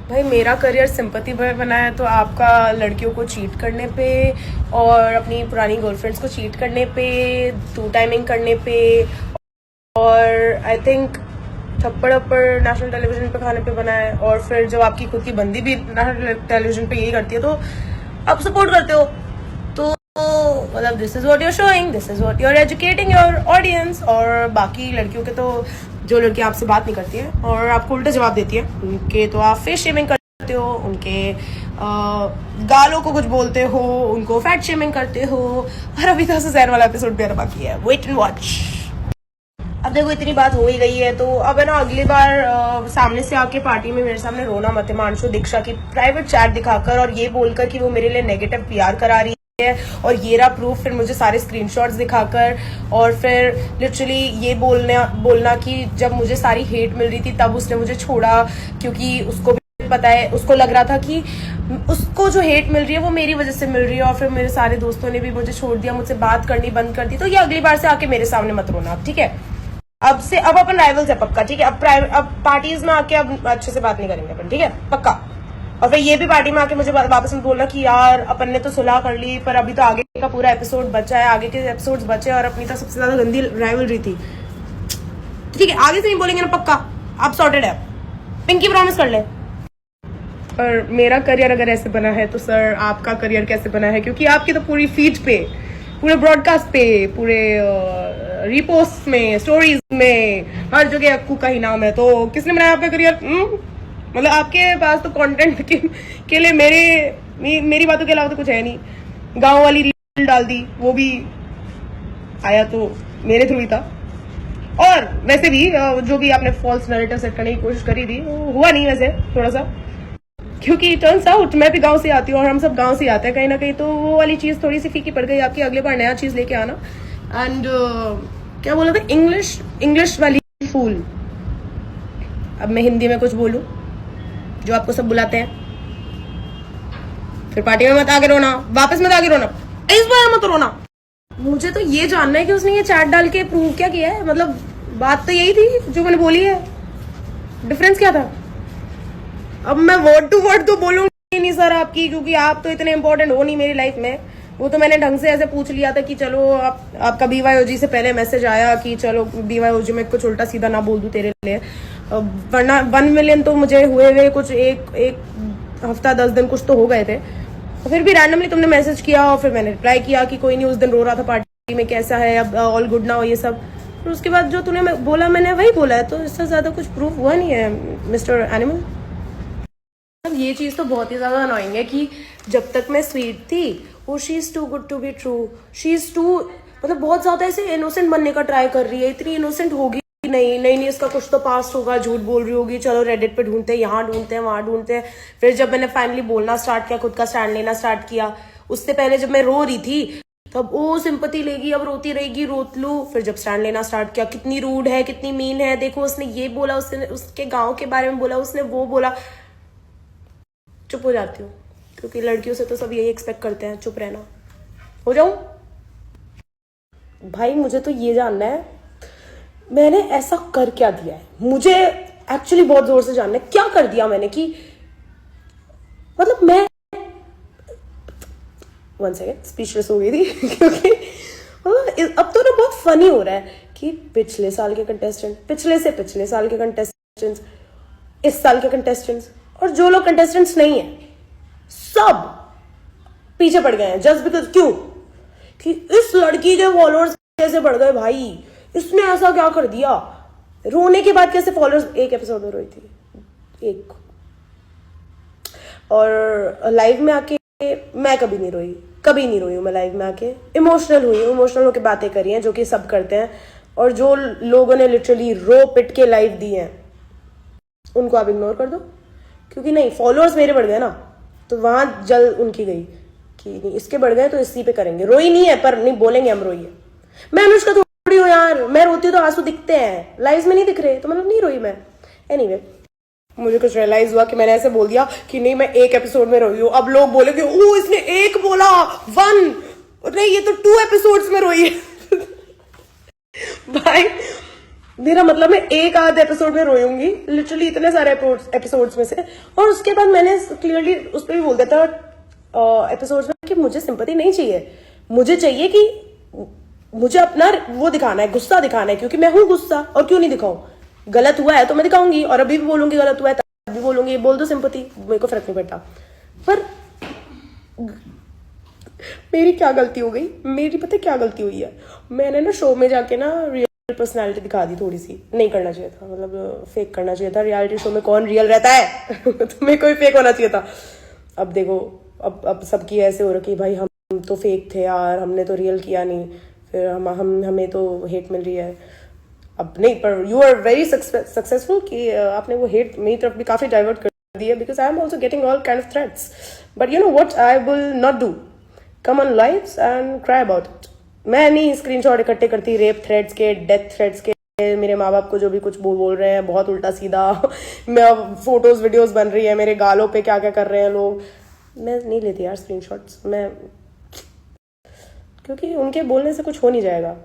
भाई मेरा career sympathy पे बना है, तो आपका लड़कियों को चीट करने पे और अपनी पुरानी गर्लफ्रेंड्स को चीट करने पे, टू टाइमिंग करने पे, और आई थिंक थप्पड़ अप्पड़ नेशनल टेलीविजन पे खाने पे बना है। और फिर जब आपकी खुद की बंदी भी नेशनल टेलीविजन पे यही करती है तो आप सपोर्ट करते हो। तो मतलब this is what you are showing, this is what you are educating your audience. और बाकी लड़कियों के तो जो लड़की आपसे बात नहीं करती है और आपको उल्टा जवाब देती है, उनके तो आप फेस शेमिंग करते हो, उनके गालों को कुछ बोलते हो, उनको फैट शेमिंग करते हो। और अभी तो जहर वाला एपिसोड मेरा बाकी है, वेट एंड वॉच। अब देखो इतनी बात हो ही गई है तो अब है ना अगली बार सामने से आके पार्टी में मेरे सामने रोना मत। हिमांशु दीक्षा की प्राइवेट चैट दिखाकर और ये बोलकर कि वो मेरे लिए नेगेटिव पीआर करा रही है और ये रहा प्रूफ, फिर मुझे सारे स्क्रीनशॉट्स दिखाकर और फिर लिटरली ये बोलना कि जब मुझे सारी हेट मिल रही थी तब उसने मुझे छोड़ा, क्योंकि उसको भी पता है, उसको लग रहा था कि उसको जो हेट मिल रही है वो मेरी वजह से मिल रही है। और फिर मेरे सारे दोस्तों ने भी मुझे छोड़ दिया, मुझसे बात करनी बंद कर दी। तो ये अगली बार से आके मेरे सामने मत रोना, ठीक है? अब अपन राइवल्स है पक्का, ठीक है? अब पार्टीज में आके अब अच्छे से बात नहीं करेंगे अपन, ठीक है? पक्का। और फिर ये भी पार्टी में आके मुझे वापस में बोलना कि यार अपन ने तो सुलह कर ली, पर अभी तो आगे का पूरा एपिसोड बचा है, आगे के एपिसोड्स बचे और अपनी तो सबसे ज्यादा गंदी राइवलरी थी, ठीक है? आगे से नहीं बोलेंगे ना, पक्का। आप सॉर्टेड है, पिंकी प्रॉमिस कर ले। और मेरा करियर अगर ऐसे बना है तो सर आपका करियर कैसे बना है? क्योंकि आपकी तो पूरी फीड पे, पूरे ब्रॉडकास्ट पे, पूरे रिपोस्ट में, स्टोरीज में, हर जगह अक्कू का ही नाम है। तो किसने बनाया आपका करियर? मतलब आपके पास तो कंटेंट के लिए मेरी बातों के अलावा तो कुछ है नहीं। गांव वाली रील डाल दी, वो भी आया तो मेरे थ्रू ही था। और वैसे भी जो भी आपने फॉल्स नैरेटिव सेट करने की कोशिश करी थी वो हुआ नहीं वैसे, थोड़ा सा, क्योंकि टर्न्स आउट मैं भी गांव से आती हूँ और हम सब गांव से आते हैं कहीं ना कहीं, तो वो वाली चीज थोड़ी सी फीकी पड़ गई आपकी। अगले बार नया चीज लेके आना। एंड क्या बोला था? इंग्लिश वाली फूल। अब मैं हिंदी में कुछ बोलूं जो आपको सब बुलाते हैं, फिर पार्टी में मत आके रोना, वापस मत आके रोना, इस बार मत रोना। मुझे तो ये जानना है कि उसने ये चैट डाल के प्रूव क्या किया है। मतलब बात तो यही थी जो मैंने बोली है, डिफरेंस क्या था? अब मैं वर्ड टू वर्ड तो बोलूंगी नहीं सर आपकी, क्योंकि आप तो इतने इंपॉर्टेंट हो नहीं मेरी लाइफ में। वो तो मैंने ढंग से ऐसे पूछ लिया था कि चलो आपका BYOG से पहले मैसेज आया कि चलो BYOG में कुछ उल्टा सीधा ना बोल दूं तेरे लिए, वरना 1 मिलियन तो मुझे हुए कुछ एक हफ्ता 10 दिन कुछ तो हो गए थे। फिर भी रैंडमली तुमने मैसेज किया और फिर मैंने रिप्लाई किया कि कोई नहीं, उस दिन रो रहा था पार्टी में, कैसा है अब, ऑल गुड ना हो, ये सब। फिर उसके बाद जो तूने बोला मैंने वही बोला है, तो इससे ज्यादा कुछ प्रूफ हुआ नहीं है मिस्टर एनिमल। ये चीज तो बहुत ही ज्यादा अनोइंग है कि जब तक मैं स्वीट थी वो she is too good to be true, she is too, मतलब बहुत ज्यादा ऐसे इनोसेंट बनने का ट्राई कर रही है। इतनी इनोसेंट होगी नहीं, इसका कुछ तो पास्ट होगा, झूठ बोल रही होगी, चलो रेडिट पे ढूंढते हैं, यहाँ ढूंढते हैं, वहां ढूंढते हैं। फिर जब मैंने फाइनली बोलना स्टार्ट किया, खुद का स्टैंड लेना स्टार्ट किया, उससे पहले जब मैं रो रही थी तब वो सिंपैथी लेगी, अब रोती रहेगी, रोत लू। फिर जब स्टैंड लेना स्टार्ट किया, कितनी रूड है, कितनी मीन है, देखो उसने ये बोला, उसने उसके गाँव के बारे में बोला, उसने वो बोला, चुप हो जाती हूँ। क्योंकि लड़कियों से तो सब यही एक्सपेक्ट करते हैं, चुप रहना। हो जाऊं? भाई मुझे तो ये जानना है मैंने ऐसा कर क्या दिया है, मुझे एक्चुअली बहुत जोर से जानना है क्या कर दिया मैंने कि मतलब मैं 1 सेकेंड स्पीचलेस हो गई थी क्योंकि अब तो ना बहुत फनी हो रहा है कि पिछले साल के कंटेस्टेंट, पिछले साल के कंटेस्टेंट्स, इस साल के कंटेस्टेंट्स, और जो लोग कंटेस्टेंट्स नहीं है सब पीछे पड़ गए हैं जस्ट बिकॉज, क्यों? कि इस लड़की के फॉलोअर्स कैसे बढ़ गए भाई, इसने ऐसा क्या कर दिया। रोने के बाद कैसे फॉलोअर्स, एक एपिसोड में रोई थी एक, और लाइव में आके मैं कभी नहीं रोई हूं मैं लाइव में आके। इमोशनल होकर बातें करी हैं जो कि सब करते हैं, और जो लोगों ने लिटरली रो पिट के लाइव दी है उनको आप इग्नोर कर दो, क्योंकि नहीं, फॉलोअर्स मेरे बढ़ गए ना, तो वहां जल उनकी गई कि नहीं इसके बढ़ गए तो इसी पे करेंगे। रोई नहीं है पर नहीं बोलेंगे हम रोई है। मैं अनुष्का थोड़ी हूँ यार, मैं रोती हूँ तो आंसू दिखते हैं, लाइव में नहीं दिख रहे, तो मतलब नहीं रोई मैं। एनीवे, मुझे कुछ रियलाइज हुआ कि मैंने ऐसे बोल दिया कि नहीं मैं एक एपिसोड में रोई हूँ। अब लोग बोलेंगे ओ इसने एक बोला, 1 नहीं, ये तो 2 एपिसोड्स में रोई है भाई मेरा मतलब मैं एक आध एपिसोड में रोयूंगी लिटरली, इतने सारे एपिसोड्स में से। और उसके बाद मैंने क्लियरली उस पर भी बोल दिया था एपिसोड्स में कि मुझे सिंपैथी नहीं चाहिए, मुझे चाहिए कि मुझे अपना वो दिखाना है, गुस्सा दिखाना है, क्योंकि मैं हूं गुस्सा, और क्यों नहीं दिखाऊं? गलत हुआ है तो मैं दिखाऊंगी, और अभी भी बोलूंगी गलत हुआ है, तब भी बोलूंगी, बोल दो सिंपैथी, मेरे को फर्क नहीं पड़ता। पर मेरी क्या गलती हो गई, मेरी पता है क्या गलती हुई है? मैंने ना शो में जाके ना रियल पर्सनालिटी दिखा दी थोड़ी सी, नहीं करना चाहिए था, मतलब फेक करना चाहिए था। रियलिटी शो में कौन रियल रहता है? तो मेरे को भी फेक होना चाहिए था। अब देखो, अब सबकी ऐसे हो रखी है, भाई हम तो फेक थे यार, हमने तो रियल किया नहीं, फिर हमें तो हेट मिल रही है। अब नहीं, पर यू आर वेरी सक्सेसफुल कि आपने वो हेट मेरी तरफ भी काफी डाइवर्ट कर दी है, because I am also getting all kind of threats. But you know what I will not do, come on lives and cry about it. मैं नहीं स्क्रीनशॉट इकट्ठे करती रेप थ्रेड्स के, डेथ थ्रेड्स के, मेरे माँ बाप को जो भी कुछ बोल रहे हैं बहुत उल्टा सीधा। मैं फोटोज वीडियोस बन रही है, मेरे गालों पे क्या क्या कर रहे हैं लोग, मैं नहीं लेती यार स्क्रीनशॉट्स मैं, क्योंकि उनके बोलने से कुछ हो नहीं जाएगा।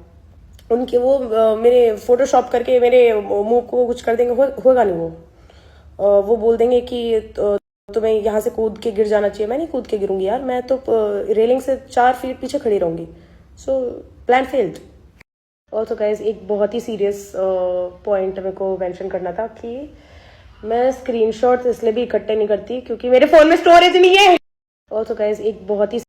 उनके वो मेरे फोटोशॉप करके मेरे मुंह को कुछ कर देंगे, होगा नहीं वो। वो बोल देंगे कि तुम्हें यहाँ से कूद के गिर जाना चाहिए, मैं नहीं कूद के गिरूंगी यार, मैं तो रेलिंग से 4 फीट पीछे खड़ी रहूंगी। So plan failed. Also guys, एक बहुत ही सीरियस पॉइंट मेरे को मेंशन करना था कि मैं स्क्रीनशॉट्स इसलिए भी इकट्ठे नहीं करती क्योंकि मेरे फोन में स्टोरेज नहीं है। ऑल्सो गाइज, एक बहुत ही